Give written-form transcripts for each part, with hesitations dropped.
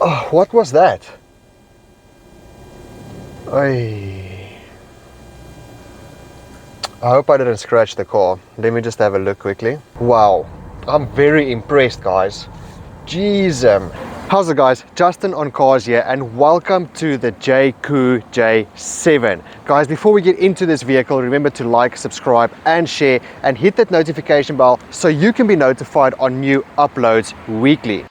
Oh, what was that? I hope I didn't scratch the car. Let me just have a look quickly. Wow, I'm very impressed, guys. Jeez. How's it, guys? Justin on Cars here, and welcome to the JAECOO J7. Guys, before we get into this vehicle, remember to like, subscribe and share, and hit that notification bell so you can be notified on new uploads weekly.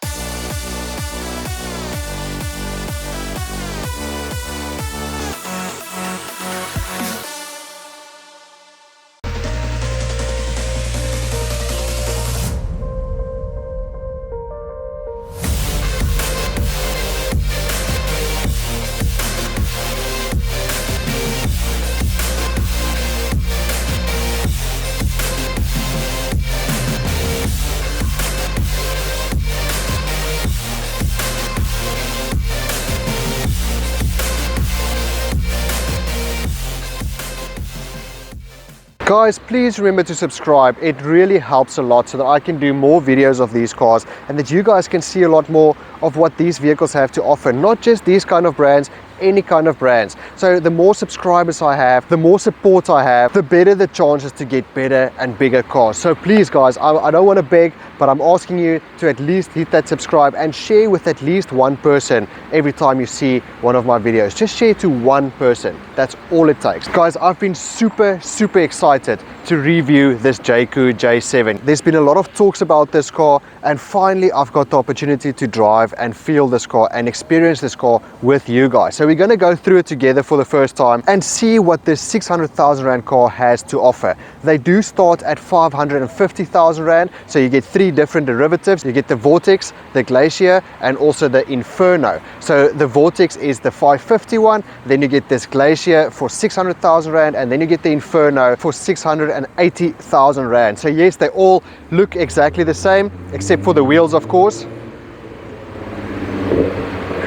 Guys, please remember to subscribe. It really helps a lot so that I can do more videos of these cars and that you guys can see a lot more of what these vehicles have to offer. Not just these kind of brands, any kind of brands. So the more subscribers I have, the more support I have, the better the chances to get better and bigger cars. So please guys, I don't want to beg, but I'm asking you to at least hit that subscribe and share with at least one person every time you see one of my videos. Just share to one person. That's all it takes. Guys, I've been super excited to review this JAECOO J7. There's been a lot of talks about this car, and finally I've got the opportunity to drive and feel this car and experience this car with you guys. So we're going to go through it together for the first time and see what this 600,000 Rand car has to offer. They do start at 550,000 Rand, so you get three different derivatives. You get the Vortex, the Glacier, and also the Inferno. So the Vortex is the 551, then you get this Glacier for 600,000 Rand, and then you get the Inferno for 680,000 Rand. So yes, they all look exactly the same, except for the wheels, of course.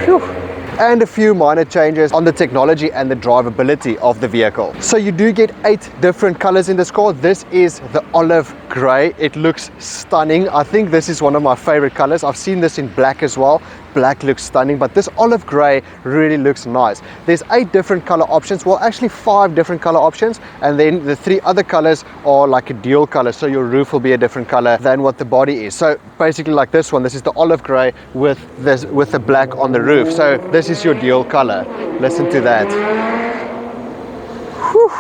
Whew. And a few minor changes on the technology and the drivability of the vehicle. So you do get 8 different colors in this car. This is the olive gray. It looks stunning. I think this is one of my favorite colors. I've seen this in black as well. Black looks stunning, but this olive gray really looks nice. There's 8 different color options, well actually 5 different color options, and then the 3 other colors are like a dual color, so your roof will be a different color than what the body is. So basically like this one, this is the olive gray with the black on the roof. So this is your dual color. Listen to that. Whew.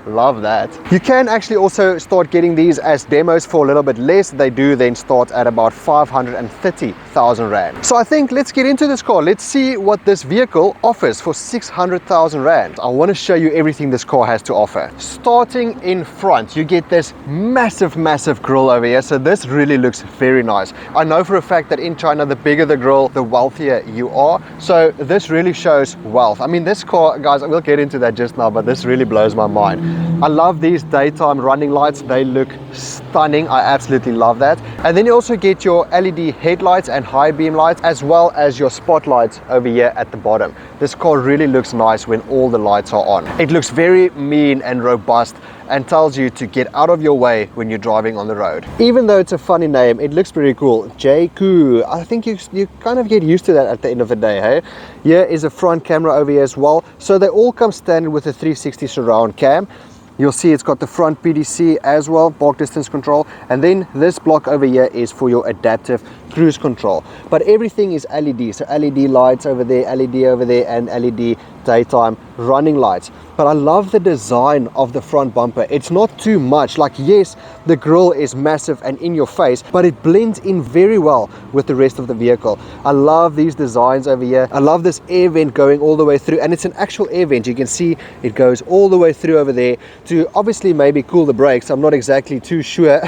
Love that. You can actually also start getting these as demos for a little bit less. They do then start at about 530,000 Rand. So I think let's get into this car. Let's see what this vehicle offers for 600,000 Rand. I want to show you everything this car has to offer. Starting in front, you get this massive grille over here. So this really looks very nice. I know for a fact that in China, the bigger the grille, the wealthier you are. So this really shows wealth. I mean, this car, guys, we'll get into that just now, but this really blows my mind. I love these daytime running lights. They look stunning. I absolutely love that. And then you also get your LED headlights and high beam lights, as well as your spotlights over here at the bottom. This car really looks nice when all the lights are on. It looks very mean and robust and tells you to get out of your way when you're driving on the road. Even though it's a funny name, it looks pretty cool. JAECOO. I think you kind of get used to that at the end of the day, hey? Here is a front camera over here as well. So they all come standard with a 360 surround cam. You'll see it's got the front PDC as well, park distance control, and then this block over here is for your adaptive cruise control. But everything is LED, so LED lights over there, LED over there, and LED daytime running lights. But I love the design of the front bumper. It's not too much. Like, yes, the grille is massive and in your face, but it blends in very well with the rest of the vehicle. I love these designs over here. I love this air vent going all the way through, and it's an actual air vent. You can see it goes all the way through over there to obviously maybe cool the brakes. I'm not exactly too sure,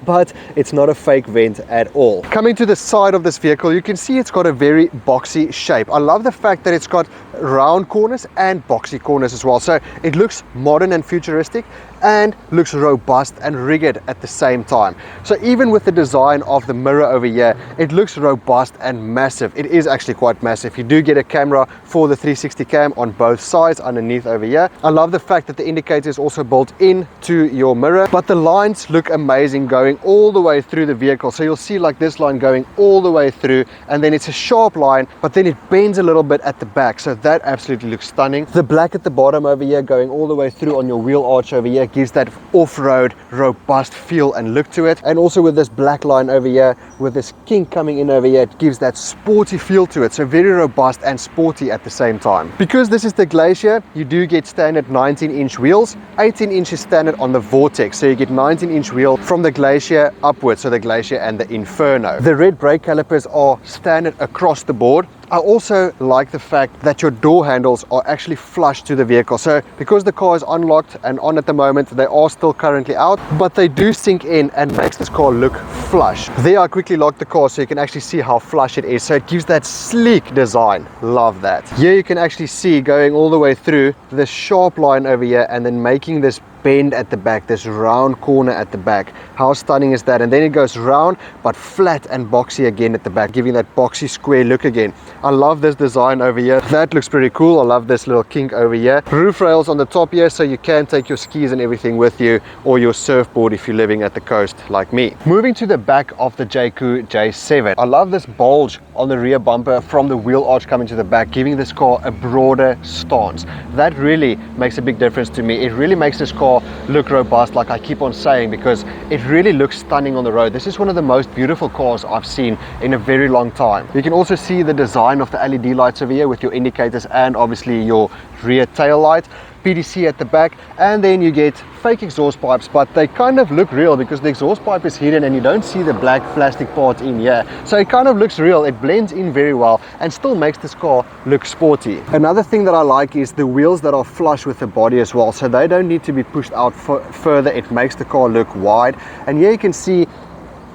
but it's not a fake vent at all. Coming to the side of this vehicle, you can see it's got a very boxy shape. I love the fact that it's got round corners and boxy corners as well. So it looks modern and futuristic, and looks robust and rugged at the same time. So even with the design of the mirror over here, it looks robust and massive. It is actually quite massive. You do get a camera for the 360 cam on both sides underneath over here. I love the fact that the indicator is also built into your mirror, but the lines look amazing going all the way through the vehicle. So you'll see like this line going all the way through, and then it's a sharp line, but then it bends a little bit at the back. So that absolutely looks stunning. The black at the bottom over here going all the way through on your wheel arch over here gives that off-road robust feel and look to it. And also with this black line over here, with this kink coming in over here, it gives that sporty feel to it. So very robust and sporty at the same time. Because this is the Glacier, you do get standard 19-inch wheels. 18 inches standard on the Vortex. So you get 19-inch wheel from the Glacier upwards, so the Glacier and the Inferno. The red brake calipers are standard across the board. I also like the fact that your door handles are actually flush to the vehicle. So because the car is unlocked and on at the moment, they are still currently out, but they do sink in and makes this car look flush. There I quickly locked the car so you can actually see how flush it is. So it gives that sleek design. Love that. Here you can actually see going all the way through this sharp line over here and then making this bend at the back, this round corner at the back. How stunning is that? And then it goes round but flat and boxy again at the back, giving that boxy square look again. I love this design over here. That looks pretty cool. I love this little kink over here. Roof rails on the top here, so you can take your skis and everything with you, or your surfboard if you're living at the coast like me. Moving to the back of the JAECOO J7, I love this bulge on the rear bumper from the wheel arch coming to the back, giving this car a broader stance. That really makes a big difference to me. It really makes this car look robust, like I keep on saying, because it really looks stunning on the road. This is one of the most beautiful cars I've seen in a very long time. You can also see the design of the LED lights over here with your indicators and obviously your rear tail light. PDC at the back, and then you get fake exhaust pipes, but they kind of look real because the exhaust pipe is hidden and you don't see the black plastic part in here. So it kind of looks real. It blends in very well and still makes this car look sporty. Another thing that I like is the wheels that are flush with the body as well, so they don't need to be pushed out further. It makes the car look wide. And here you can see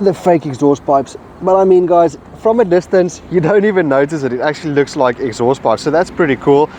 the fake exhaust pipes, but I mean guys, from a distance you don't even notice it. It actually looks like exhaust pipes, so that's pretty cool.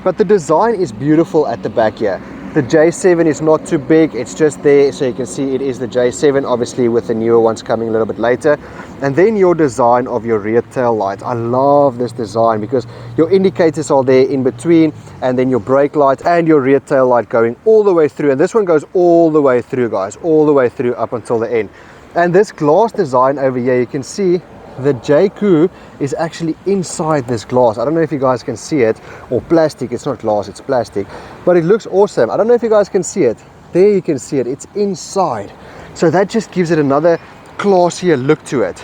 But the design is beautiful at the back here. The J7 is not too big, it's just there, so you can see it is the J7, obviously with the newer ones coming a little bit later. And then your design of your rear tail light. I love this design because your indicators are there in between, and then your brake light and your rear tail light going all the way through. And this one goes all the way through, guys, all the way through up until the end. And this glass design over here, you can see the JAECOO is actually inside this glass. I don't know if you guys can see it, or plastic. It's not glass, it's plastic, but it looks awesome. I don't know if you guys can see it. There you can see it, it's inside. So that just gives it another classier look to it.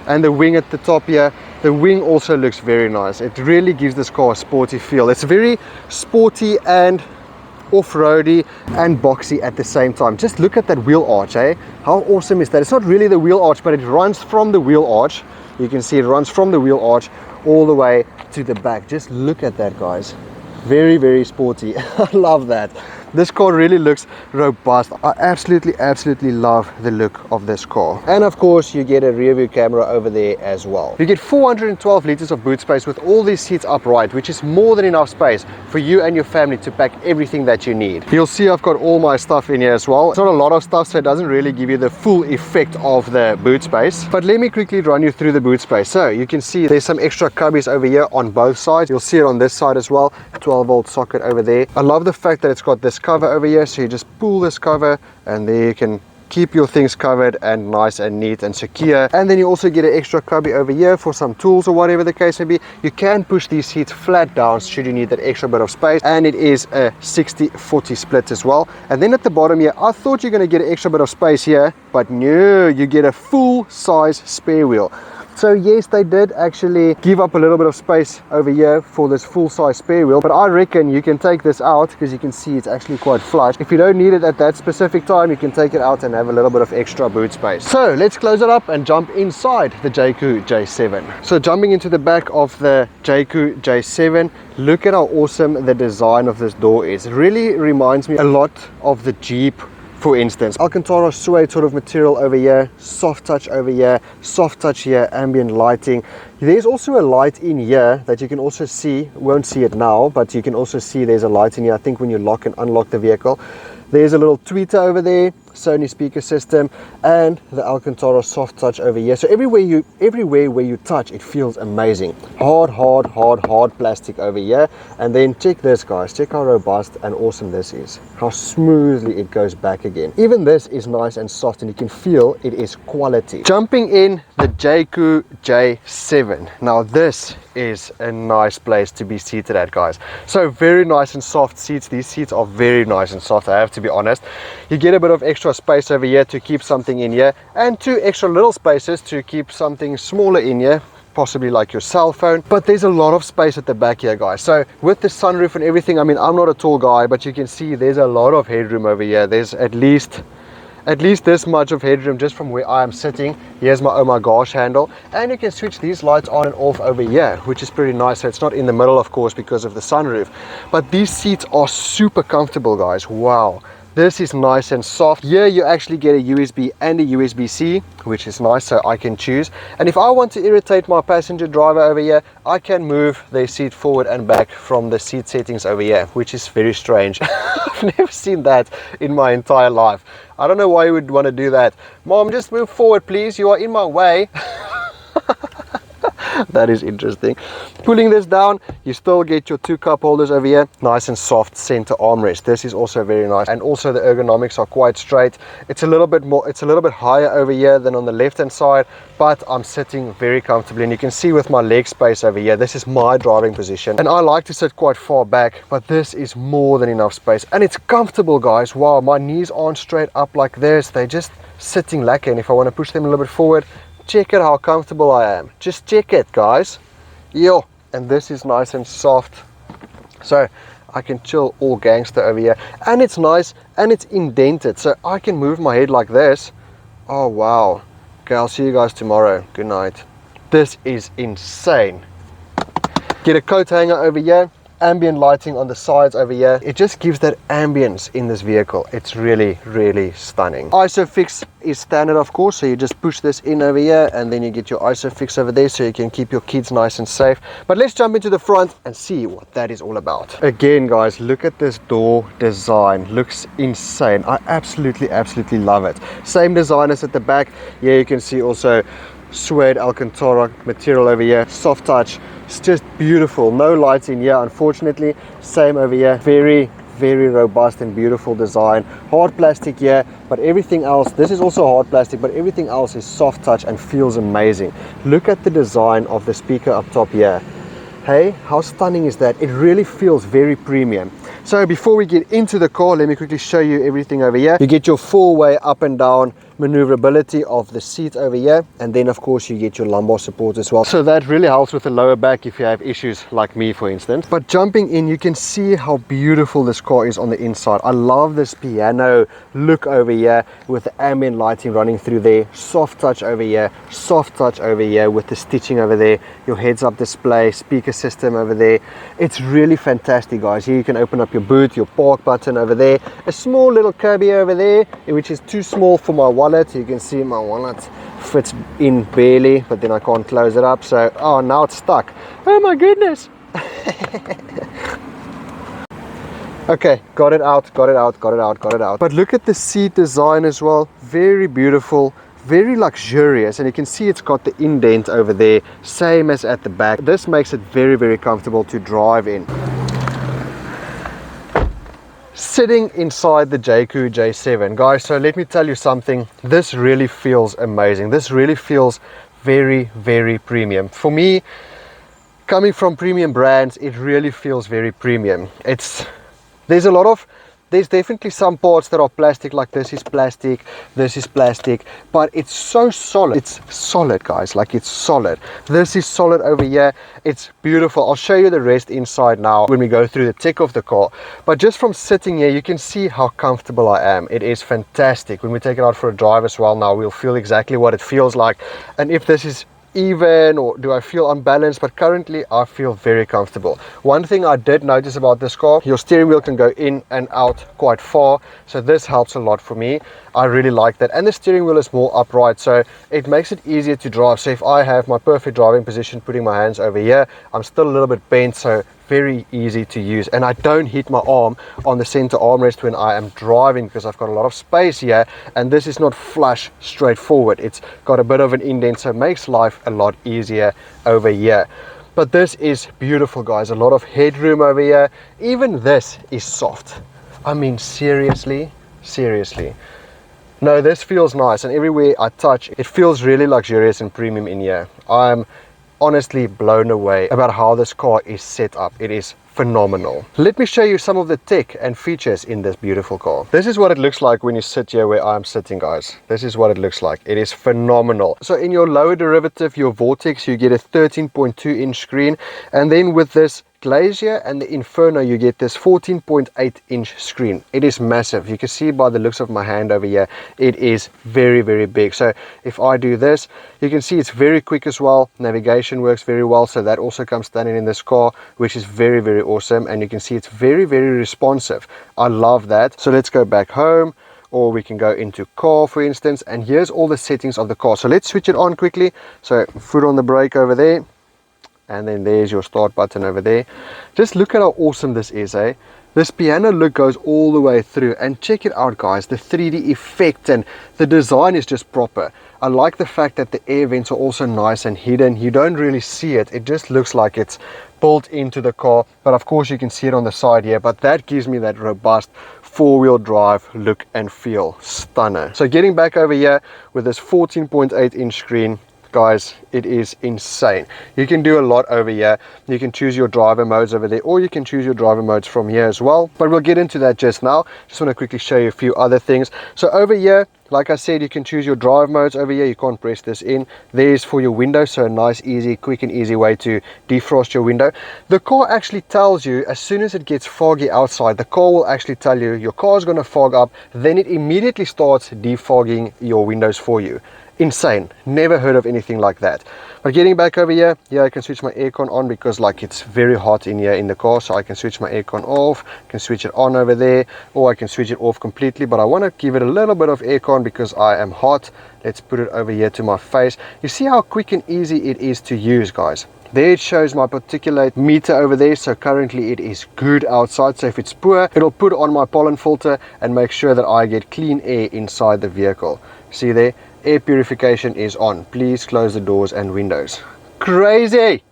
And the wing at the top here, the wing also looks very nice. It really gives this car a sporty feel. It's very sporty and off-roady and boxy at the same time. Just look at that wheel arch, eh? How awesome is that? It's not really the wheel arch, but it runs from the wheel arch. You can see it runs from the wheel arch all the way to the back. Just look at that, guys. Very, very sporty. I love that. This car really looks robust. I absolutely love the look of this car. And of course, you get a rear view camera over there as well. You get 412 liters of boot space with all these seats upright, which is more than enough space for you and your family to pack everything that you need. You'll see I've got all my stuff in here as well. It's not a lot of stuff, so it doesn't really give you the full effect of the boot space. But let me quickly run you through the boot space. So you can see there's some extra cubbies over here on both sides. You'll see it on this side as well. 12-volt socket over there. I love the fact that it's got this cover over here, so you just pull this cover and there you can keep your things covered and nice and neat and secure. And then you also get an extra cubby over here for some tools or whatever the case may be. You can push these seats flat down should you need that extra bit of space, and it is a 60-40 split as well. And then at the bottom here, I thought you're going to get an extra bit of space here, but no, you get a full size spare wheel. So yes, they did actually give up a little bit of space over here for this full-size spare wheel, but I reckon you can take this out because you can see it's actually quite flush. If you don't need it at that specific time, you can take it out and have a little bit of extra boot space. So let's close it up and jump inside the JAECOO J7. So jumping into the back of the JAECOO J7, look at how awesome the design of this door is. It really reminds me a lot of the Jeep. For instance, Alcantara suede sort of material over here, soft touch over here, soft touch here, ambient lighting. There's also a light in here that you can also see, won't see it now, but you can also see there's a light in here, I think when you lock and unlock the vehicle. There's a little tweeter over there, Sony speaker system, and the Alcantara soft touch over here. So everywhere where you touch, it feels amazing. Hard plastic over here. And then check this, guys. Check how robust and awesome this is. How smoothly it goes back again. Even this is nice and soft, and you can feel it is quality. Jumping in the JAECOO J7. Now this is a nice place to be seated at, guys. So very nice and soft seats. These seats are very nice and soft, I have to be honest. You get a bit of extra space over here to keep something in here, and 2 extra little spaces to keep something smaller in here, possibly like your cell phone. But there's a lot of space at the back here, guys. So with the sunroof and everything, I mean, I'm not a tall guy, but you can see there's a lot of headroom over here. There's at least this much of headroom just from where I am sitting. Here's my oh my gosh handle, and you can switch these lights on and off over here, which is pretty nice. So it's not in the middle, of course, because of the sunroof, but these seats are super comfortable, guys. Wow, this is nice and soft. Here you actually get a USB and a USB-C, which is nice, so I can choose. And if I want to irritate my passenger driver over here, I can move their seat forward and back from the seat settings over here, which is very strange. I've never seen that in my entire life. I don't know why you would want to do that. Mom, just move forward, please. You are in my way. That is interesting. Pulling this down, you still get your 2 cup holders over here. Nice and soft center armrest. This is also very nice, and also the ergonomics are quite straight. It's a little bit higher over here than on the left hand side, but I'm sitting very comfortably, and you can see with my leg space over here, this is my driving position, and I like to sit quite far back, but this is more than enough space, and it's comfortable, guys. Wow, my knees aren't straight up like this, they're just sitting lacking. And if I want to push them a little bit forward, check it how comfortable I am. Just check it, guys. Yo, and this is nice and soft, so I can chill all gangster over here. And it's nice, and it's indented, so I can move my head like this. Oh wow. Okay, I'll see you guys tomorrow. Good night. This is insane. Get a coat hanger over here, ambient lighting on the sides over here. It just gives that ambience in this vehicle. It's really stunning. ISOFIX is standard, of course, so you just push this in over here, and then you get your ISOFIX over there, so you can keep your kids nice and safe. But let's jump into the front and see what that is all about. Again, guys, look at this door design. Looks insane. I absolutely love it. Same design as at the back. Here you can see also suede Alcantara material over here, soft touch. It's just beautiful. No lights in here, unfortunately. Same over here. Very robust and beautiful design. Hard plastic here, but everything else, this is also hard plastic, but everything else is soft touch and feels amazing. Look at the design of the speaker up top here. Hey, how stunning is that? It really feels very premium. So before we get into the car, let me quickly show you everything over here. You get your 4-way up and down maneuverability of the seat over here, and then of course you get your lumbar support as well, so that really helps with the lower back if you have issues like me, for instance. But jumping in, you can see how beautiful this car is on the inside. I love this piano look over here with the ambient lighting running through there. Soft touch over here, soft touch over here with the stitching over there, your heads-up display, speaker system over there. It's really fantastic, guys. Here you can open up your boot, your park button over there, a small little cubby over there, which is too small for my wallet. You can see my wallet fits in barely, but then I can't close it up, so oh, now it's stuck. Oh my goodness. Okay, got it out. But look at the seat design as well. Very beautiful, very luxurious, and you can see it's got the indent over there, same as at the back. This makes it very comfortable to drive in. Sitting inside the JAECOO J7, guys, so let me tell you something. This really feels amazing. This really feels very premium. For me, coming from premium brands, it really feels very premium. There's definitely some parts that are plastic, like this is plastic, but it's so solid. It's solid, guys, like it's solid. This is solid over here. It's beautiful. I'll show you the rest inside now when we go through the tech of the car. But just from sitting here, you can see how comfortable I am. It is fantastic. When we take it out for a drive as well now, we'll feel exactly what it feels like. And if this is even, or do I feel unbalanced, but currently I feel very comfortable. One thing I did notice about this car, your steering wheel can go in and out quite far, so this helps a lot for me. I really like that, and the steering wheel is more upright, so it makes it easier to drive. So if I have my perfect driving position, putting my hands over here, I'm still a little bit bent, so very easy to use, and I don't hit my arm on the center armrest when I am driving because I've got a lot of space here, and this is not flush straight forward. It's got a bit of an indent, so it makes life a lot easier over here. But this is beautiful, guys. A lot of headroom over here. Even this is soft. I mean, seriously. No, this feels nice, and everywhere I touch, it feels really luxurious and premium in here. I'm honestly blown away about how this car is set up. It is phenomenal. Let me show you some of the tech and features in this beautiful car. This is what it looks like when you sit here where I'm sitting, guys. This is what it looks like. It is phenomenal. So in your lower derivative, your Vortex, you get a 13.2-inch screen, and then with this Glacier and the Inferno, you get this 14.8-inch screen. It is massive. You can see by the looks of my hand over here, it is very, very big. So if I do this, you can see it's very quick as well. Navigation works very well, so that also comes standard in this car, which is very, very awesome. And you can see it's very, very responsive. I love that. So let's go back home, or we can go into car, for instance, and here's all the settings of the car. So let's switch it on quickly. So foot on the brake over there, and then there's your start button over there. Just look at how awesome this is, eh? This piano look goes all the way through, and check it out, guys. The 3D effect and the design is just proper. I like the fact that the air vents are also nice and hidden. You don't really see it. It just looks like it's built into the car, but of course you can see it on the side here. But that gives me that robust four-wheel drive look and feel. Stunner. So getting back over here with this 14.8-inch screen, guys, it is insane. You can do a lot over here. You can choose your driver modes over there, or you can choose your driver modes from here as well, but we'll get into that just now. Just want to quickly show you a few other things. So over here, like I said, you can choose your drive modes over here. You can't press this in. There's for your window, so a nice, easy, quick and easy way to defrost your window. The car actually tells you as soon as it gets foggy outside, the car will actually tell you your car is going to fog up, then it immediately starts defogging your windows for you. Insane. Never heard of anything like that. But getting back over here, yeah, I can switch my aircon on because like it's very hot in here in the car, so I can switch my aircon off, can switch it on over there, or I can switch it off completely, but I want to give it a little bit of aircon because I am hot. Let's put it over here to my face. You see how quick and easy it is to use, guys. There it shows my particulate meter over there, so currently it is good outside. So if it's poor, it'll put on my pollen filter and make sure that I get clean air inside the vehicle. See there? Air purification is on. Please close the doors and windows. Crazy!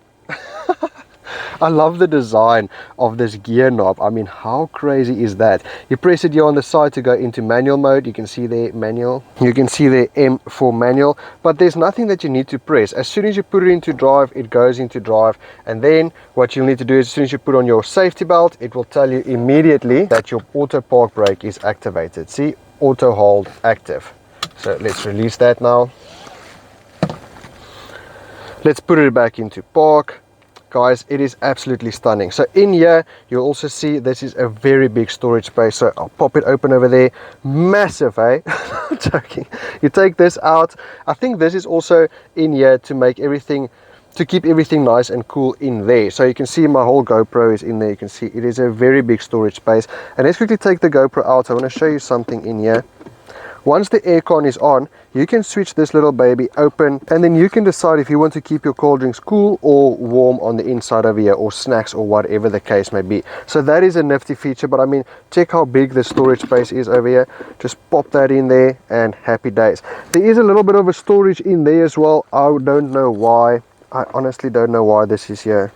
I love the design of this gear knob. I mean, how crazy is that? You press it here on the side to go into manual mode. You can see there manual. You can see there M for manual, but there's nothing that you need to press. As soon as you put it into drive, it goes into drive. And then what you'll need to do is as soon as you put on your safety belt, it will tell you immediately that your auto park brake is activated. See, auto hold active. So let's release that now. Let's put it back into park. Guys, it is absolutely stunning. So in here, you'll also see this is a very big storage space. So I'll pop it open over there. Massive, eh? I'm joking. You take this out. I think this is also in here to make everything, to keep everything nice and cool in there. So you can see my whole GoPro is in there. You can see it is a very big storage space. And let's quickly take the GoPro out. I want to show you something in here. Once the aircon is on, you can switch this little baby open, and then you can decide if you want to keep your cold drinks cool or warm on the inside over here, or snacks, or whatever the case may be. So that is a nifty feature, but I mean, check how big the storage space is over here. Just pop that in there and happy days. There is a little bit of a storage in there as well. I don't know why. I honestly don't know why this is here.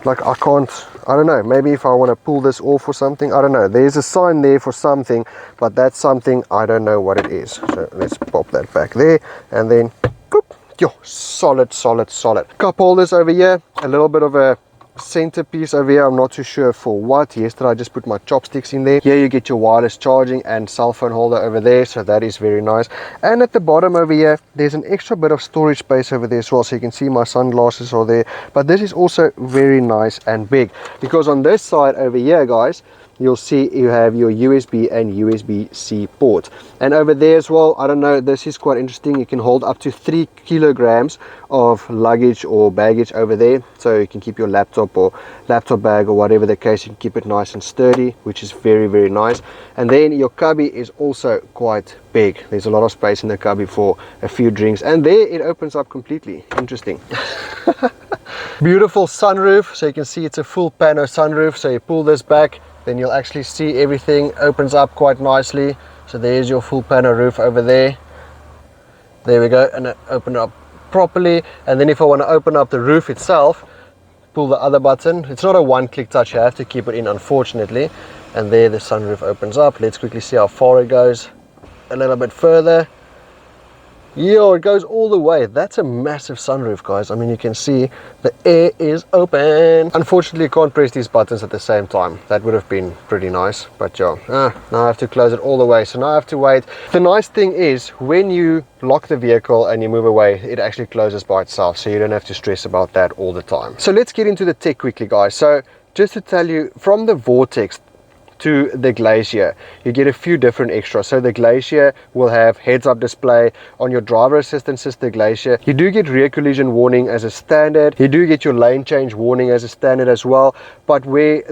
Like, I don't know, maybe if I want to pull this off or something, I don't know. There's a sign there for something, but that's something, I don't know what it is. So let's pop that back there, and then, boop, yo, solid. Cup holders over here, a little bit of a centerpiece over here. I'm not too sure for what. Yesterday I just put my chopsticks in there. Here you get your wireless charging and cell phone holder over there, so that is very nice. And at the bottom over here, there's an extra bit of storage space over there as well, so you can see my sunglasses are there. But this is also very nice and big, because on this side over here, guys, you'll see you have your USB and USB-C port. And over there as well, I don't know, this is quite interesting. You can hold up to 3 kilograms of luggage or baggage over there. So you can keep your laptop or laptop bag or whatever the case, you can keep it nice and sturdy, which is very, very nice. And then your cubby is also quite big. There's a lot of space in the cubby for a few drinks. And there it opens up completely. Interesting. Beautiful sunroof, so you can see it's a full pano sunroof. So you pull this back, then you'll actually see everything opens up quite nicely. So there's your full pano roof over there. There we go, and open it up properly. And then if I want to open up the roof itself, pull the other button. It's not a one-click touch, you have to keep it in, unfortunately. And there the sunroof opens up. Let's quickly see how far it goes. A little bit further. Yo, it goes all the way. That's a massive sunroof, guys. I mean, you can see the air is open. Unfortunately, you can't press these buttons at the same time. That would have been pretty nice, but yeah, now I have to close it all the way, so now I have to wait. The nice thing is, when you lock the vehicle and you move away, it actually closes by itself, so you don't have to stress about that all the time. So let's get into the tech quickly, guys. So just to tell you, from the Vortex to the Glacier, you get a few different extras. So the Glacier will have heads-up display. On your driver assistance system, the Glacier, you do get rear collision warning as a standard. You do get your lane change warning as a standard as well. But where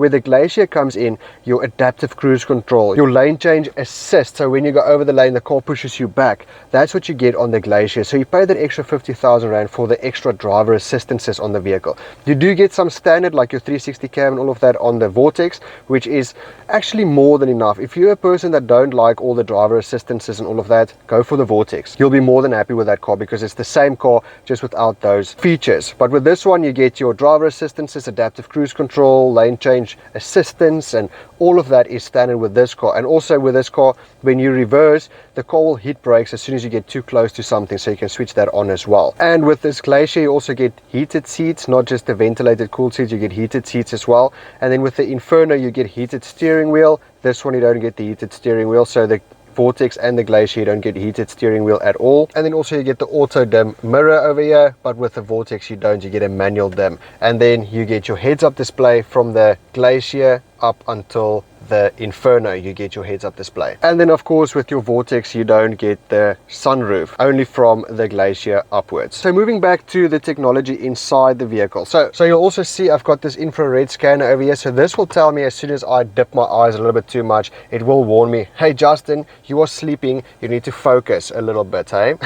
the Glacier comes in, your adaptive cruise control, your lane change assist, so when you go over the lane, the car pushes you back. That's what you get on the Glacier. So you pay that extra 50,000 Rand for the extra driver assistances on the vehicle. You do get some standard, like your 360 cam and all of that on the Vortex, which is actually more than enough. If you're a person that don't like all the driver assistances and all of that, go for the Vortex. You'll be more than happy with that car, because it's the same car, just without those features. But with this one, you get your driver assistances, adaptive cruise control, lane change assistance, and all of that is standard with this car. And also with this car, when you reverse, the car will hit brakes as soon as you get too close to something, so you can switch that on as well. And with this Glacier, you also get heated seats, not just the ventilated cooled seats, you get heated seats as well. And then with the Inferno, you get heated steering wheel. This one, you don't get the heated steering wheel. So the Vortex and the Glacier, you don't get heated steering wheel at all. And then also you get the auto dim mirror over here, but with the Vortex you don't, you get a manual dim. And then you get your heads-up display from the Glacier up until the Inferno, you get your heads-up display. And then of course with your Vortex you don't get the sunroof, only from the Glacier upwards. So moving back to the technology inside the vehicle, so you'll also see I've got this infrared scanner over here. So this will tell me as soon as I dip my eyes a little bit too much, it will warn me, hey Justin, you are sleeping, you need to focus a little bit, hey.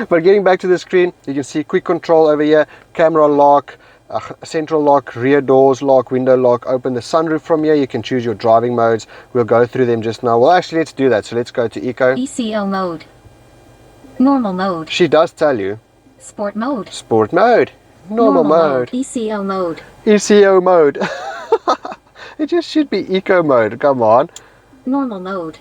But getting back to the screen, you can see quick control over here, camera lock, central lock, rear doors lock, window lock, open the sunroof from here. You can choose your driving modes. We'll go through them just now. Well, actually, let's do that. So let's go to Eco. ECO mode. Normal mode. She does tell you. Sport mode. Sport mode. Normal mode. ECO mode. ECO mode. It just should be Eco mode. Come on. Normal mode.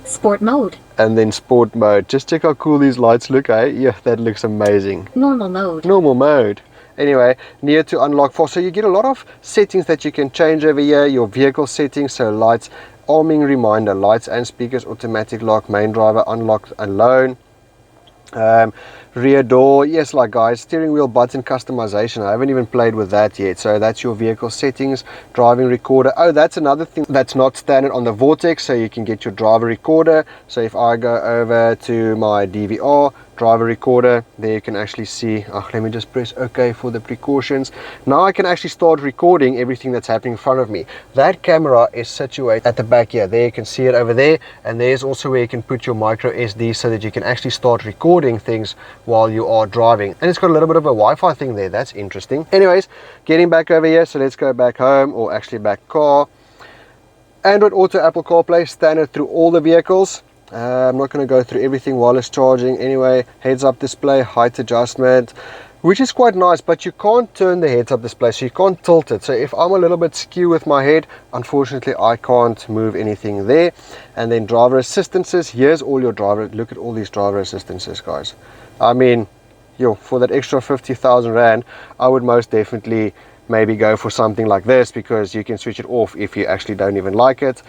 Sport mode. And then sport mode. Just check how cool these lights look, eh? Yeah, that looks amazing. Normal mode. Normal mode. Anyway, near to unlock for, so you get a lot of settings that you can change over here. Your vehicle settings, so lights, arming reminder, lights and speakers, automatic lock, main driver, unlock alone, rear door, yes, like guys, steering wheel button customization. I haven't even played with that yet. So that's your vehicle settings, driving recorder. Oh, that's another thing that's not standard on the Vortex, so you can get your driver recorder. So if I go over to my DVR, driver recorder, there you can actually see, let me just press OK for the precautions. Now I can actually start recording everything that's happening in front of me. That camera is situated at the back here. There you can see it over there, and there's also where you can put your micro SD so that you can actually start recording things while you are driving. And it's got a little bit of a Wi-Fi thing there. That's interesting. Anyways, getting back over here, so let's go back home, or actually back car. Android Auto, Apple CarPlay, standard through all the vehicles. I'm not going to go through everything while it's charging. Anyway, heads-up display, height adjustment, which is quite nice, but you can't turn the heads-up display, so you can't tilt it. So if I'm a little bit skew with my head, unfortunately I can't move anything there. And then driver assistances, here's all your driver, look at all these driver assistances, guys. I mean, for that extra 50,000 Rand, I would most definitely maybe go for something like this, because you can switch it off if you actually don't even like it.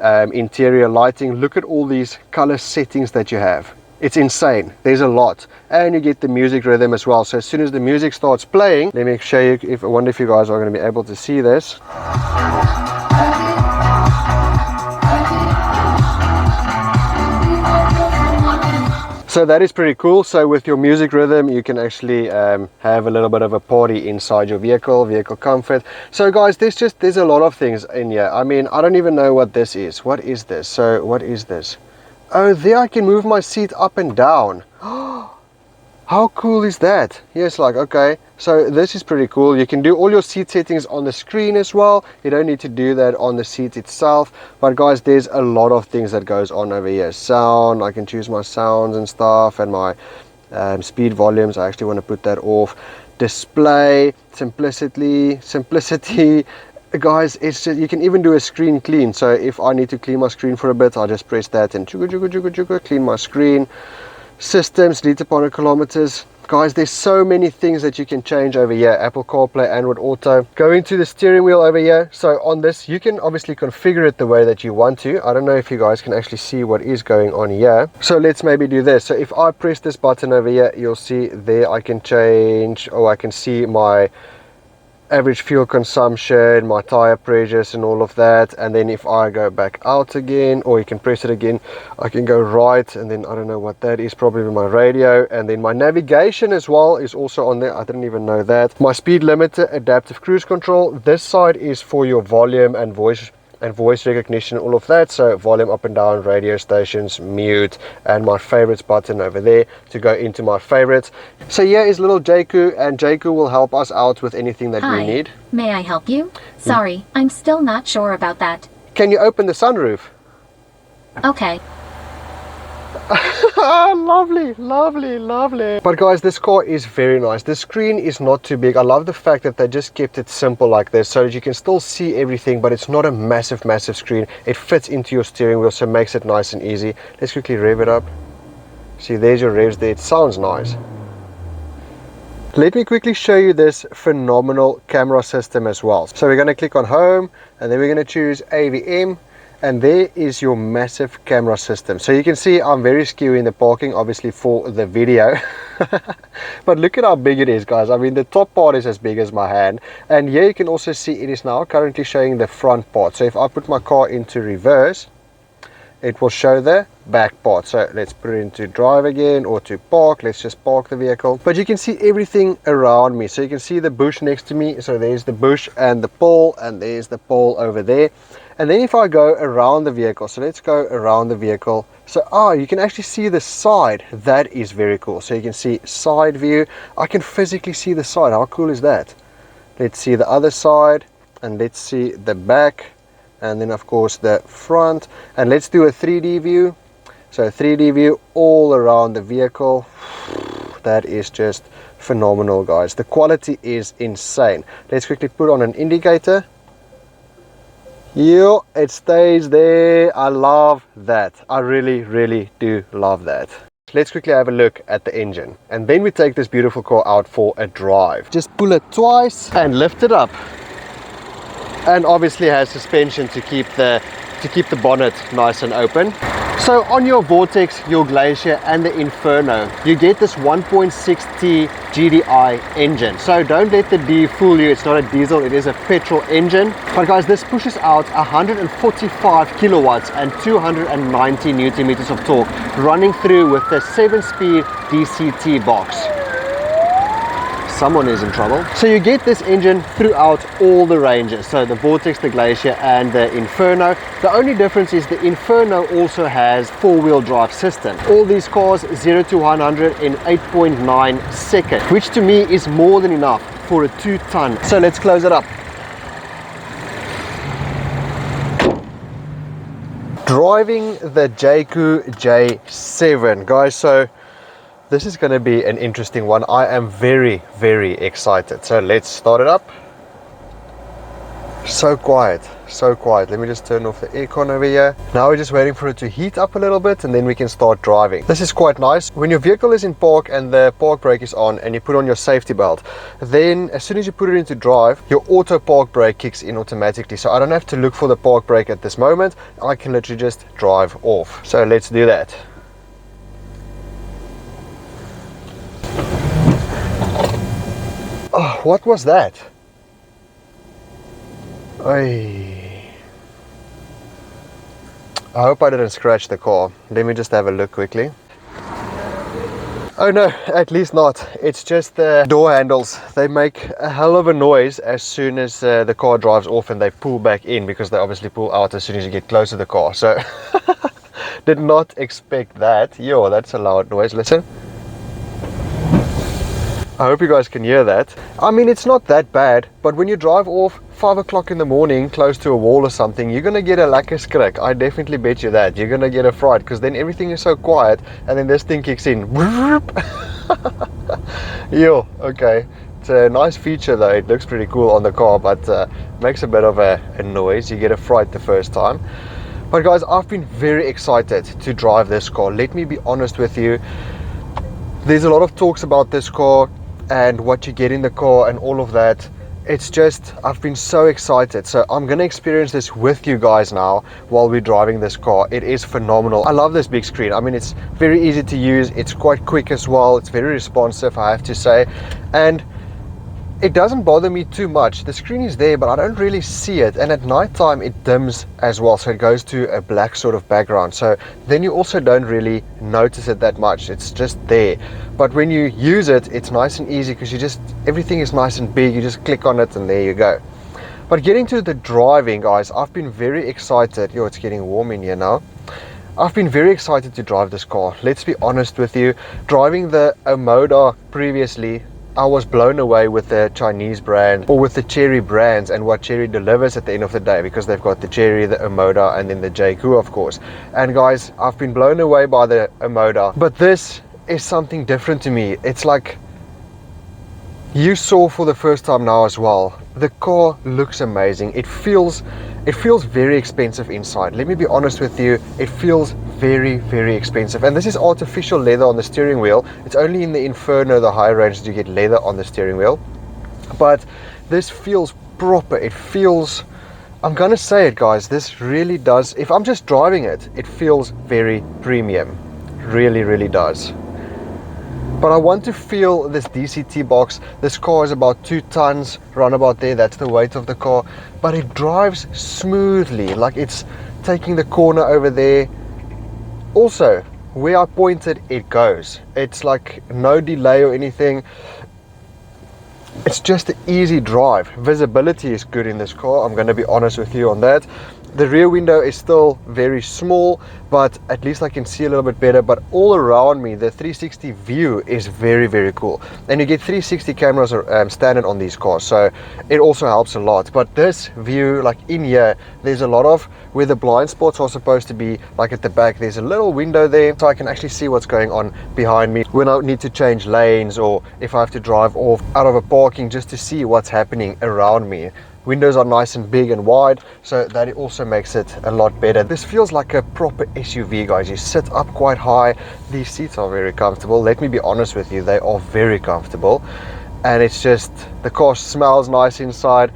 Interior lighting, look at all these color settings that you have. It's insane. There's a lot. And you get the music rhythm as well. So as soon as the music starts playing, let me show you, I wonder if you guys are going to be able to see this. So that is pretty cool. So with your music rhythm, you can actually have a little bit of a party inside your vehicle comfort. So guys, there's a lot of things in here. I mean, I don't even know what this is. What is this? So what is this? Oh, there I can move my seat up and down. How How cool is that? Yes, like, okay, so this is pretty cool. You can do all your seat settings on the screen as well. You don't need to do that on the seat itself. But guys, there's a lot of things that goes on over here. Sound, I can choose my sounds and stuff, and my speed volumes. I actually want to put that off. Display, simplicity. Guys, it's just, you can even do a screen clean. So if I need to clean my screen for a bit, I'll just press that and clean my screen. Systems, liter per kilometers. Guys, there's so many things that you can change over here. Apple CarPlay, Android Auto. Going to the steering wheel over here. So on this, you can obviously configure it the way that you want to. I don't know if you guys can actually see what is going on here. So let's maybe do this. So if I press this button over here, you'll see there I can change, or I can see my average fuel consumption, my tire pressures and all of that. And then if I go back out again, or you can press it again, I can go right, and then I don't know what that is, probably my radio. And then my navigation as well is also on there. I didn't even know that. My speed limiter, adaptive cruise control. This side is for your volume and voice recognition, all of that. So volume up and down, radio stations, mute, and my favorites button over there to go into my favorites. So here is little JAECOO, and JAECOO will help us out with anything that we need. May I help you? Sorry, I'm still not sure about that. Can you open the sunroof? Okay. Lovely, lovely, lovely. But guys, this car is very nice. The screen is not too big. I love the fact that they just kept it simple like this, so that you can still see everything, but it's not a massive screen. It fits into your steering wheel, so it makes it nice and easy. Let's quickly rev it up. See, there's your revs there. It sounds nice. Let me quickly show you this phenomenal camera system as well. So we're going to click on home, and then we're going to choose AVM. And there is your massive camera system. So you can see I'm very skewy in the parking, obviously for the video. But look at how big it is, guys. I mean, the top part is as big as my hand. And here you can also see it is now currently showing the front part. So if I put my car into reverse, it will show the back part. So let's put it into drive again, or to park. Let's just park the vehicle. But you can see everything around me. So you can see the bush next to me. So there's the bush and the pole, and there's the pole over there. And then if I go around the vehicle, so let's go around the vehicle. So you can actually see the side. That is very cool. So you can see side view. I can physically see the side. How cool is that? Let's see the other side, and let's see the back, and then of course the front. And let's do a 3D view. So a 3D view all around the vehicle. That is just phenomenal, guys. The quality is insane. Let's quickly put on an indicator. Yeah, it stays there. I love that. I really do love that. Let's quickly have a look at the engine, and then we take this beautiful car out for a drive. Just pull it twice and lift it up, and obviously has suspension to keep the bonnet nice and open. So on your Vortex, your Glacier and the Inferno, you get this 1.6T GDI engine. So don't let the D fool you. It's not a diesel, it is a petrol engine. But guys, this pushes out 145 kilowatts and 290 newton meters of torque, running through with the 7-speed DCT box. Someone is in trouble. So you get this engine throughout all the ranges, so the Vortex, the Glacier and the Inferno. The only difference is the Inferno also has 4-wheel drive system. All these cars 0 to 100 in 8.9 seconds, which to me is more than enough for a 2-ton. So let's close it up. Driving the JAECOO J7, guys. So this is going to be an interesting one. I am very excited. So let's start it up. So quiet. Let me just turn off the aircon over here. Now we're just waiting for it to heat up a little bit, and then we can start driving. This is quite nice. When your vehicle is in park and the park brake is on and you put on your safety belt, then as soon as you put it into drive, your auto park brake kicks in automatically. So I don't have to look for the park brake at this moment. I can literally just drive off. So let's do that. Oh, what was that? I hope I didn't scratch the car. Let me just have a look quickly. Oh no, at least not. It's just the door handles. They make a hell of a noise as soon as the car drives off, and they pull back in, because they obviously pull out as soon as you get close to the car. So did not expect that. Yo, that's a loud noise. Listen. I hope you guys can hear that. I mean, it's not that bad, but when you drive off 5 o'clock in the morning close to a wall or something, you're gonna get a lekker skrik. I definitely bet you that. You're gonna get a fright because then everything is so quiet and then this thing kicks in. Yo, okay. It's a nice feature though. It looks pretty cool on the car, but makes a bit of a noise. You get a fright the first time. But guys, I've been very excited to drive this car. Let me be honest with you. There's a lot of talks about this car and what you get in the car and all of that. It's just, I've been so excited. So I'm gonna experience this with you guys now while we're driving this car. It is phenomenal. I love this big screen. I mean, it's very easy to use. It's quite quick as well. It's very responsive, I have to say. And it doesn't bother me too much. The screen is there, but I don't really see it. And at night time, it dims as well. So it goes to a black sort of background. So then you also don't really notice it that much. It's just there. But when you use it, it's nice and easy because everything is nice and big. You just click on it and there you go. But getting to the driving, guys, I've been very excited. Yo, it's getting warm in here now. I've been very excited to drive this car. Let's be honest with you. Driving the Omoda previously, I was blown away with the Chinese brand or with the Chery brands and what Chery delivers at the end of the day, because they've got the Chery, the Omoda, and then the JAECOO, of course. And guys, I've been blown away by the Omoda, but this is something different to me. It's like you saw for the first time now as well. The car looks amazing. It feels very expensive inside. Let me be honest with you, it feels very, very expensive. And this is artificial leather on the steering wheel. It's only in the Inferno, the high range, that you get leather on the steering wheel. But this feels proper. It feels, I'm gonna say it, guys, this really does, if I'm just driving it, it feels very premium. Really, really does. But I want to feel this DCT box. This car is about 2 tons, round about there. That's the weight of the car. But it drives smoothly, like it's taking the corner over there. Also, where I pointed, it goes. It's like no delay or anything. It's just an easy drive. Visibility is good in this car. I'm going to be honest with you on that. The rear window is still very small, but at least I can see a little bit better. But all around me, the 360 view is very, very cool. And you get 360 cameras standard on these cars, so it also helps a lot. But this view, like in here, there's a lot of where the blind spots are supposed to be, like at the back, there's a little window there, so I can actually see what's going on behind me when I need to change lanes, or if I have to drive off out of a parking just to see what's happening around me. Windows are nice and big and wide, so that it also makes it a lot better. This feels like a proper SUV, guys. You sit up quite high. These seats are very comfortable. Let me be honest with you, they are very comfortable. And it's just, the car smells nice inside.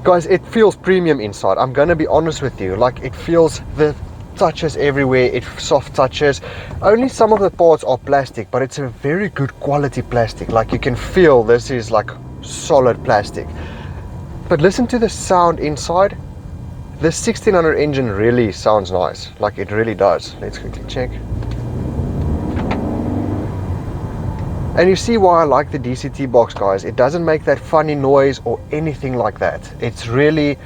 Guys, it feels premium inside. I'm gonna be honest with you, like it feels, the touches everywhere, it's soft touches. Only some of the parts are plastic, but it's a very good quality plastic. Like you can feel this is like solid plastic. But listen to the sound inside. The 1600 engine really sounds nice, like it really does. Let's quickly check. And you see why I like the DCT box, guys. It doesn't make that funny noise or anything like that. It's really,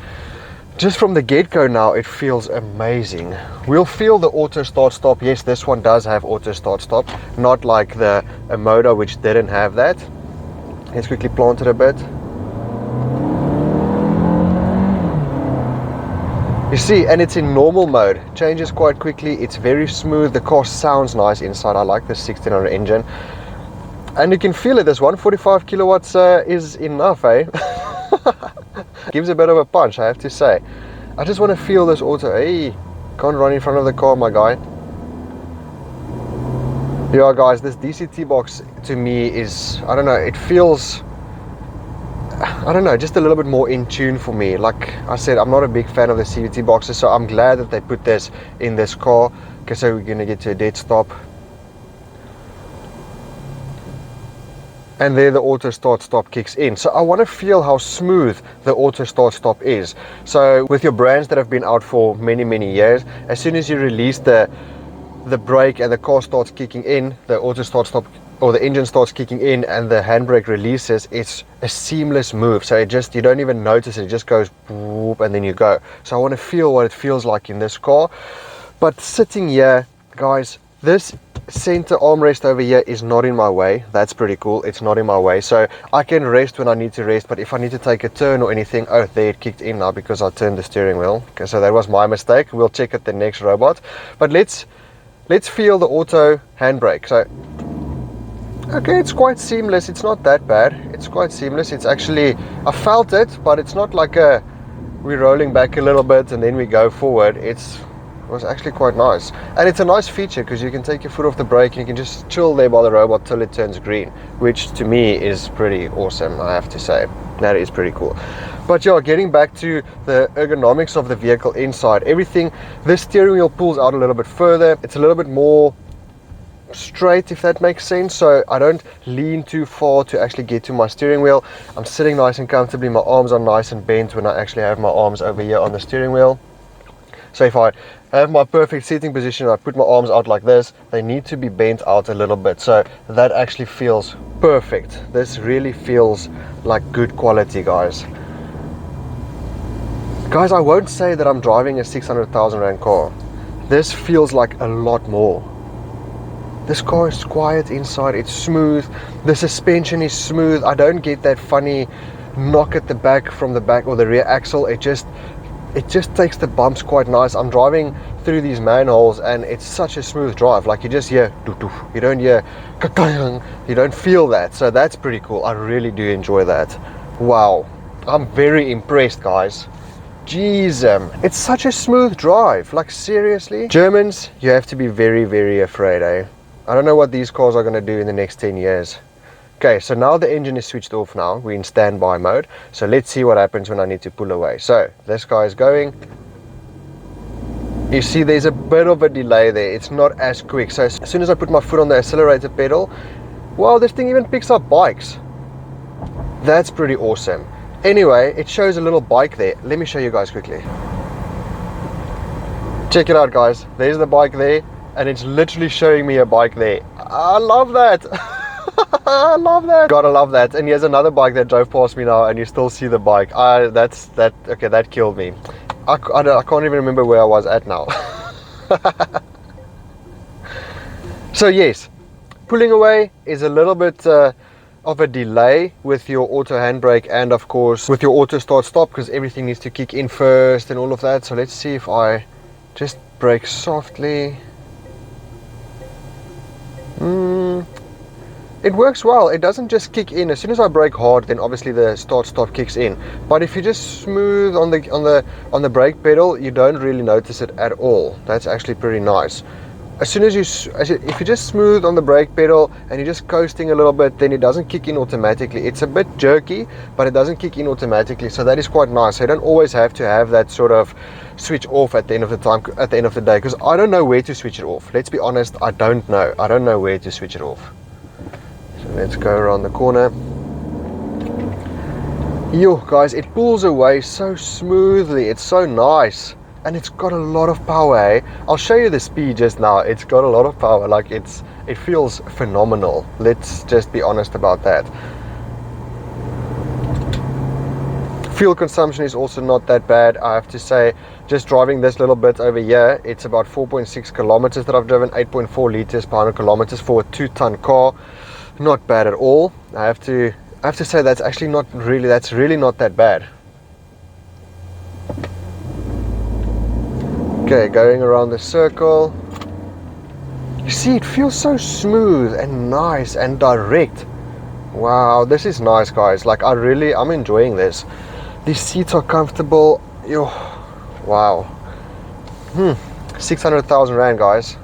just from the get-go now, it feels amazing. We'll feel the auto start stop. Yes, this one does have auto start stop, not like the Omoda, which didn't have that. Let's quickly plant it a bit. You see, and it's in normal mode. Changes quite quickly. It's very smooth. The car sounds nice inside. I like this 1600 engine. And you can feel it. This 145 kilowatts is enough, eh? Gives a bit of a punch, I have to say. I just want to feel this auto. Hey, can't run in front of the car, my guy. Yeah, guys, this DCT box to me is, I don't know, it feels, I don't know, just a little bit more in tune for me. Like I said, I'm not a big fan of the CVT boxes, so I'm glad that they put this in this car. Okay, so we're gonna get to a dead stop. And there the auto start stop kicks in. So I want to feel how smooth the auto start stop is. So with your brands that have been out for many, many years, as soon as you release the brake and the car starts kicking in, the auto start stop or the engine starts kicking in and the handbrake releases, it's a seamless move. So it just, you don't even notice it, just goes whoop, and then you go. So I want to feel what it feels like in this car. But sitting here, guys, this center armrest over here is not in my way. That's pretty cool. It's not in my way, so I can rest when I need to rest. But if I need to take a turn or anything, oh, there it kicked in now because I turned the steering wheel. Okay, so that was my mistake. We'll check at the next robot. But let's feel the auto handbrake. So okay, it's quite seamless. It's not that bad. It's quite seamless. It's actually, I felt it, but it's not like we're rolling back a little bit and then we go forward. It was actually quite nice, and it's a nice feature because you can take your foot off the brake and you can just chill there by the robot till it turns green, which to me is pretty awesome. I have to say that is pretty cool. But yeah, getting back to the ergonomics of the vehicle inside, everything, the steering wheel pulls out a little bit further. It's a little bit more straight, if that makes sense, so I don't lean too far to actually get to my steering wheel. I'm sitting nice and comfortably. My arms are nice and bent when I actually have my arms over here on the steering wheel. So if I have my perfect seating position, I put my arms out like this, they need to be bent out a little bit, so that actually feels perfect. This really feels like good quality, guys. Guys, I won't say that I'm driving a 600,000 rand car. This feels like a lot more. This car is quiet inside, it's smooth, the suspension is smooth. I don't get that funny knock at the back from the back or the rear axle. It just takes the bumps quite nice. I'm driving through these manholes and it's such a smooth drive. Like, you just hear doof doof. You don't hear kakang. You don't feel that. So that's pretty cool. I really do enjoy that. Wow, I'm very impressed, guys. Jeez, it's such a smooth drive. Like, seriously, Germans, you have to be very, very afraid, eh? I don't know what these cars are going to do in the next 10 years. Okay, so now the engine is switched off now. We're in standby mode. So let's see what happens when I need to pull away. So this guy is going. You see there's a bit of a delay there. It's not as quick. So as soon as I put my foot on the accelerator pedal, wow, this thing even picks up bikes. That's pretty awesome. Anyway, it shows a little bike there. Let me show you guys quickly. Check it out, guys. There's the bike there. And it's literally showing me a bike there. I love that. I love that. Gotta love that. And here's another bike that drove past me now, and you still see the bike. Okay, that killed me. I can't even remember where I was at now. So yes, pulling away is a little bit of a delay with your auto handbrake and of course with your auto start stop, because everything needs to kick in first and all of that. So let's see if I just brake softly. It works well. It doesn't just kick in. As soon as I brake hard, then obviously the start stop kicks in. But if you just smooth on the brake pedal, you don't really notice it at all. That's actually pretty nice. As soon as if you just smooth on the brake pedal and you're just coasting a little bit, then it doesn't kick in automatically. It's a bit jerky, but it doesn't kick in automatically. So that is quite nice. So you don't always have to have that sort of switch off at the end of the day, because I don't know where to switch it off. Let's be honest, I don't know where to switch it off. So let's go around the corner. Yo, guys, it pulls away so smoothly. It's so nice. And it's got a lot of power, eh? I'll show you the speed just now. It's got a lot of power. Like, it feels phenomenal. Let's just be honest about that. Fuel consumption is also not that bad, I have to say. Just driving this little bit over here, it's about 4.6 kilometers that I've driven, 8.4 liters per 100 kilometers for a 2-ton car. Not bad at all. I have to say that's really not that bad. Okay, going around the circle. You see, it feels so smooth and nice and direct. Wow, this is nice, guys. Like, I'm enjoying this. These seats are comfortable. Yo, wow. 600,000 rand, guys.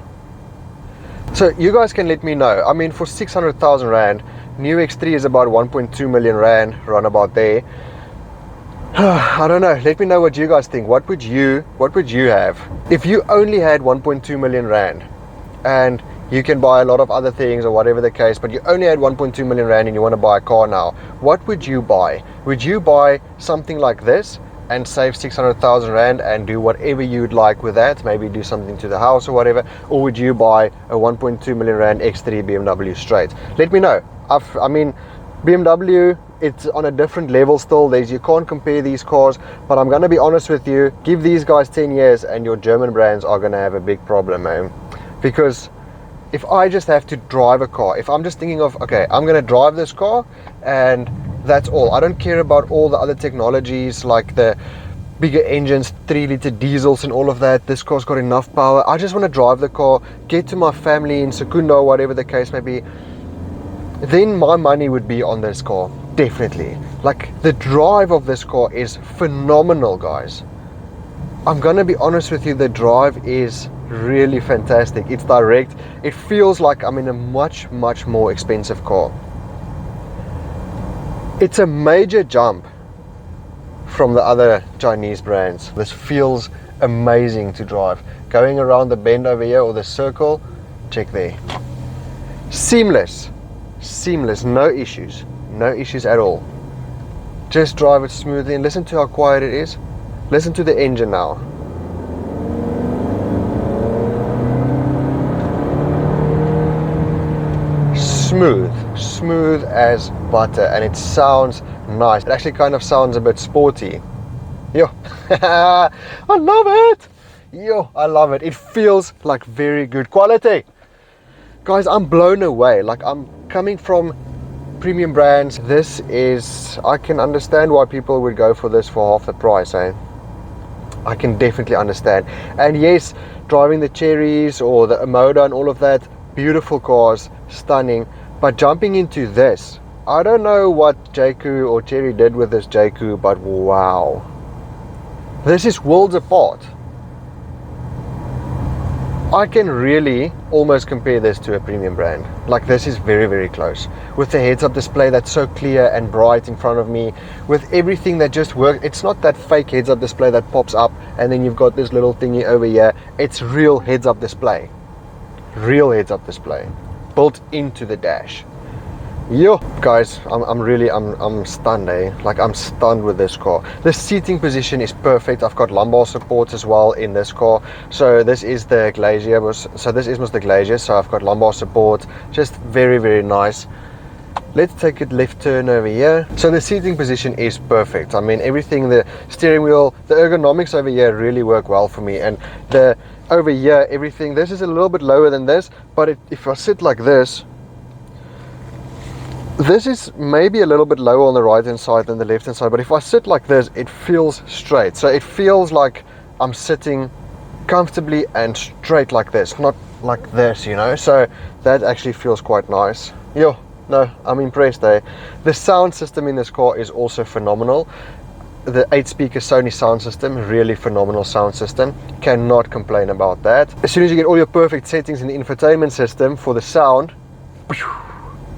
So you guys can let me know. I mean, for 600,000 rand, new X3 is about 1.2 million rand, run about there. I don't know. Let me know what you guys think. What would you have if you only had 1.2 million rand and you can buy a lot of other things or whatever the case, but you only had 1.2 million rand and you want to buy a car now? What would you buy? Would you buy something like this and save 600,000 rand and do whatever you'd like with that? Maybe do something to the house or whatever. Or would you buy a 1.2 million rand X3 BMW straight? Let me know. I mean, BMW, it's on a different level still. You can't compare these cars, but I'm going to be honest with you, give these guys 10 years and your German brands are going to have a big problem, man. Because if I just have to drive a car, if I'm just thinking of, okay, I'm gonna drive this car and that's all, I don't care about all the other technologies like the bigger engines, 3-liter diesels and all of that, this car's got enough power, I just want to drive the car, get to my family in Secunda, whatever the case may be, then my money would be on this car, definitely. Like, the drive of this car is phenomenal, guys. I'm gonna be honest with you, the drive is really fantastic. It's direct, it feels like I'm in a much more expensive car. It's a major jump from the other Chinese brands. This feels amazing to drive. Going around the bend over here, or the circle, check there. Seamless, no issues at all. Just drive it smoothly and listen to how quiet it is. Listen to the engine now. Smooth as butter, and it sounds nice. It actually kind of sounds a bit sporty. Yo, I love it. Yo, I love it. It feels like very good quality. Guys, I'm blown away. Like, I'm coming from premium brands. This is, I can understand why people would go for this for half the price, eh? I can definitely understand. And yes, driving the Cherries or the Omoda and all of that, beautiful cars, stunning. But jumping into this, I don't know what JAECOO or Cherry did with this JAECOO, but wow, this is worlds apart. I can really almost compare this to a premium brand. Like, this is very close. With the heads-up display that's so clear and bright in front of me, with everything that just works. It's not that fake heads-up display that pops up and then you've got this little thingy over here. It's real heads-up display. Real heads-up display built into the dash. Yo, guys, I'm stunned, eh? Like, I'm stunned with this car. The seating position is perfect. I've got lumbar support as well in this car. So this is the Glacier, so this is the Glacier, so I've got lumbar support. Just very nice. Let's take a left turn over here. So the seating position is perfect. I mean, everything, the steering wheel, the ergonomics over here really work well for me. And the over here, everything, this is a little bit lower than this, but if I sit like this is maybe a little bit lower on the right hand side than the left hand side, but if I sit like this, it feels straight. So it feels like I'm sitting comfortably and straight like this, not like this, you know. So that actually feels quite nice. Yo, no, I'm impressed, eh? The sound system in this car is also phenomenal. The 8-speaker Sony sound system, really phenomenal sound system. Cannot complain about that. As soon as you get all your perfect settings in the infotainment system for the sound,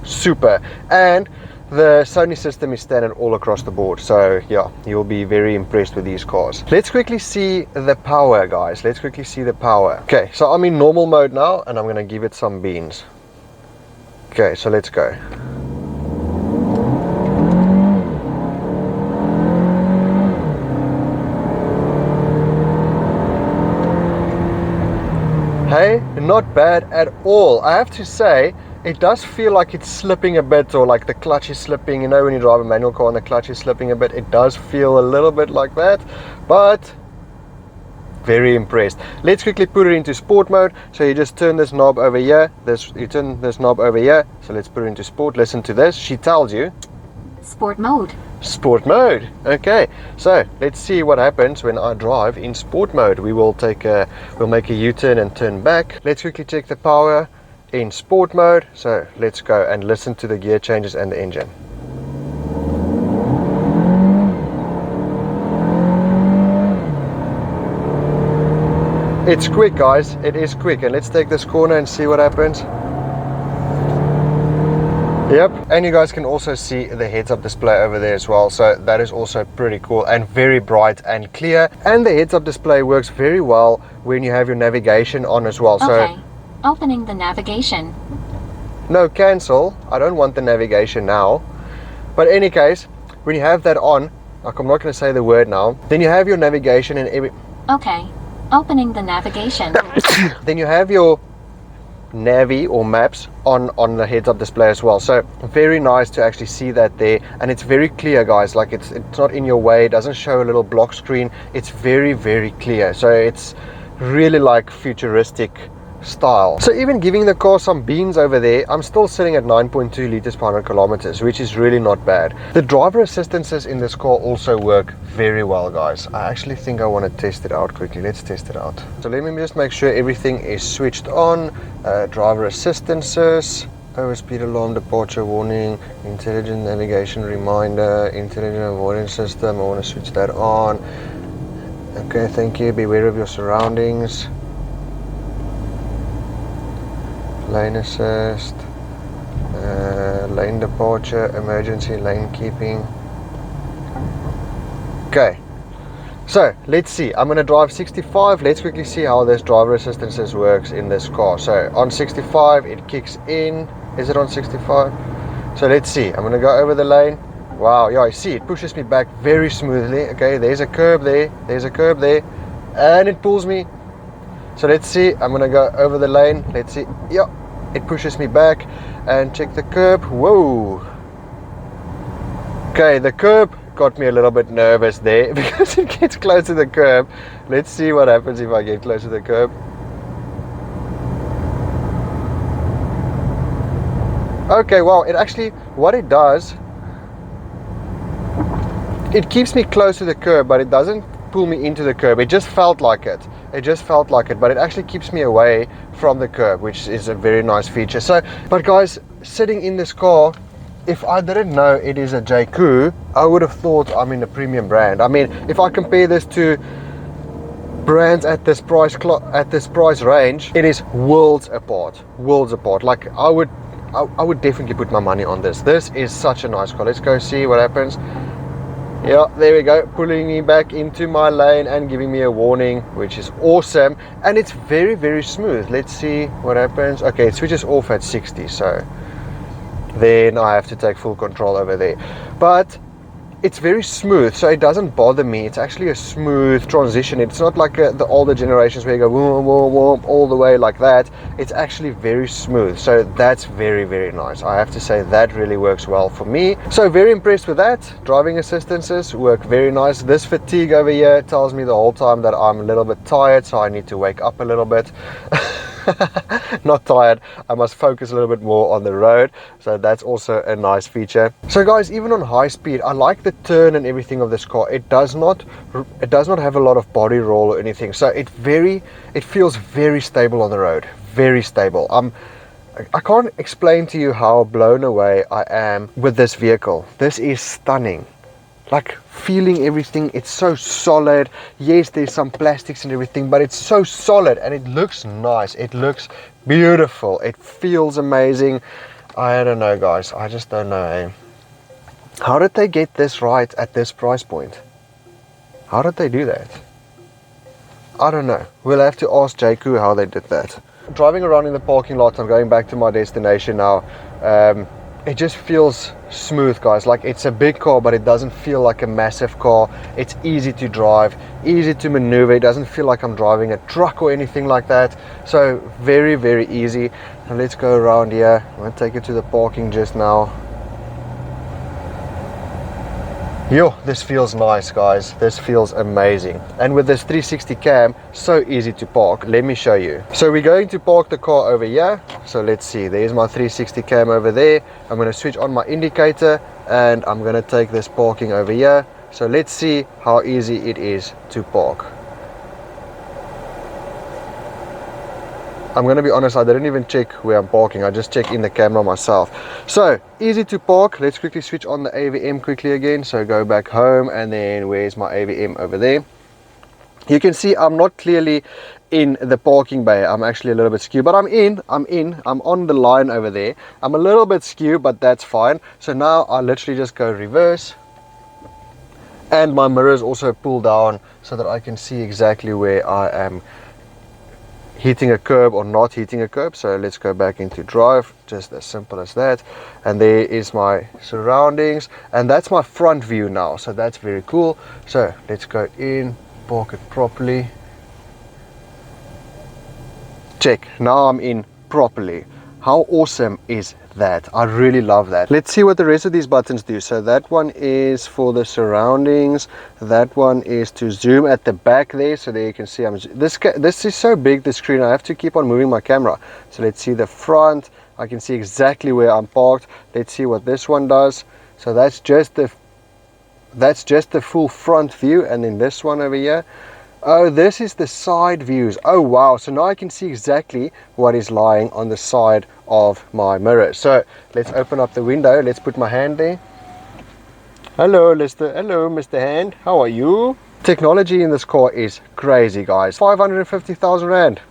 super. And the Sony system is standard all across the board. So yeah, you'll be very impressed with these cars. Let's quickly see the power, guys. Let's quickly see the power. Okay, so I'm in normal mode now, and I'm gonna give it some beans. Okay, so let's go. Hey, not bad at all. I have to say, it does feel like it's slipping a bit, or like the clutch is slipping. You know, when you drive a manual car and the clutch is slipping a bit, it does feel a little bit like that, but very impressed. Let's quickly put it into sport mode. So you just turn this knob over here, you turn this knob over here. So let's put it into sport. Listen to this. She tells you Sport mode. Sport mode. Okay, so let's see what happens when I drive in sport mode. We'll make a U-turn and turn back. Let's quickly check the power in sport mode. So let's go and listen to the gear changes and the engine. It's quick, guys. It is quick. And let's take this corner and see what happens. Yep, and you guys can also see the heads-up display over there as well, so that is also pretty cool and very bright and clear. And the heads-up display works very well when you have your navigation on as well. Okay, so opening the navigation. No, cancel. I don't want the navigation now. But in any case, when you have that on, like, I'm not going to say the word now, then you have your navigation and every... Okay, opening the navigation. Then you have your Navi or maps on the heads-up display as well. So very nice to actually see that there, and it's very clear, guys. Like, it's not in your way, it doesn't show a little block screen. It's very clear, so it's really like futuristic style. So even giving the car some beans over there, I'm still sitting at 9.2 liters per 100 kilometers, which is really not bad. The driver assistances in this car also work very well, guys. I actually think I want to test it out quickly. Let's test it out. So let me just make sure everything is switched on. Driver assistances, overspeed alarm, departure warning, intelligent navigation reminder, intelligent avoidance system. I want to switch that on. Okay, thank you. Beware of your surroundings. Lane assist, lane departure, emergency lane keeping. Okay, so let's see. I'm going to drive 65. Let's quickly see how this driver assistances works in this car. So on 65 it kicks in. Is it on 65? So let's see. I'm going to go over the lane. Wow, yeah, I see it pushes me back very smoothly. Okay, there's a curb there, there's a curb there, and it pulls me. So let's see. I'm going to go over the lane. Let's see. Yeah, it pushes me back, and check the curb. Whoa. Okay, the curb got me a little bit nervous there because it gets close to the curb. Let's see what happens if I get close to the curb. Okay, well, it actually, what it does, it keeps me close to the curb, but it doesn't pull me into the curb. It just felt like it. It just felt like it, but it actually keeps me away from the curb, which is a very nice feature. So, but guys, sitting in this car, if I didn't know it is a JAECOO, I would have thought I'm in a premium brand. I mean, if I compare this to brands at this price range, it is worlds apart. Worlds apart. Like I would definitely put my money on this. This is such a nice car. Let's go see what happens. Yeah, there we go, pulling me back into my lane and giving me a warning, which is awesome. And it's very, very smooth. Let's see what happens. Okay, it switches off at 60, so then I have to take full control over there. But it's very smooth, so it doesn't bother me. It's actually a smooth transition. It's not like the older generations where you go whoom, whoom, whoom, all the way like that. It's actually very smooth, so that's very, very nice. I have to say that really works well for me. So very impressed with that. Driving assistances work very nice. This fatigue over here tells me the whole time that I'm a little bit tired, so I need to wake up a little bit. Not tired, I must focus a little bit more on the road, so that's also a nice feature. So guys, even on high speed, I like the turn and everything of this car. It does not have a lot of body roll or anything, so it feels very stable on the road, very stable. I can't explain to you how blown away I am with this vehicle. This is stunning. Like feeling everything, it's so solid. Yes, there's some plastics and everything, but it's so solid and it looks nice. It looks beautiful. It feels amazing. I don't know, guys. I just don't know. Eh? How did they get this right at this price point? How did they do that? I don't know. We'll have to ask JAECOO how they did that. Driving around in the parking lot, I'm going back to my destination now. It just feels smooth, guys. Like it's a big car, but it doesn't feel like a massive car. It's easy to drive, easy to maneuver. It doesn't feel like I'm driving a truck or anything like that. So very, very easy. And let's go around here. I'm gonna take it to the parking just now. Yo, this feels nice, guys. This feels amazing. And with this 360 cam, so easy to park. Let me show you. So we're going to park the car over here. So let's see, there's my 360 cam over there. I'm going to switch on my indicator and I'm going to take this parking over here. So let's see how easy it is to park. I'm going to be honest, I didn't even check where I'm parking. I just checked in the camera myself. So easy to park. Let's quickly switch on the AVM quickly again. So go back home, and then where's my AVM over there? You can see I'm not clearly in the parking bay. I'm actually a little bit skewed, but I'm on the line over there. I'm a little bit skewed, but that's fine. So now I literally just go reverse, and my mirrors also pull down so that I can see exactly where I am hitting a curb or not hitting a curb. So let's go back into drive, just as simple as that. And there is my surroundings, and that's my front view now, so that's very cool. So let's go in, park it properly. Check, now I'm in properly. How awesome is that? I really love that. Let's see what the rest of these buttons do. So that one is for the surroundings. That one is to zoom at the back there. So there you can see this is so big, the screen. I have to keep on moving my camera. So let's see the front. I can see exactly where I'm parked. Let's see what this one does. So that's just the full front view. And then this one over here. Oh, this is the side views. Oh wow, so now I can see exactly what is lying on the side of my mirror. So let's open up the window. Let's put my hand there. Hello Mr. Hand, how are you? Technology in this car is crazy, guys. 550,000 rand.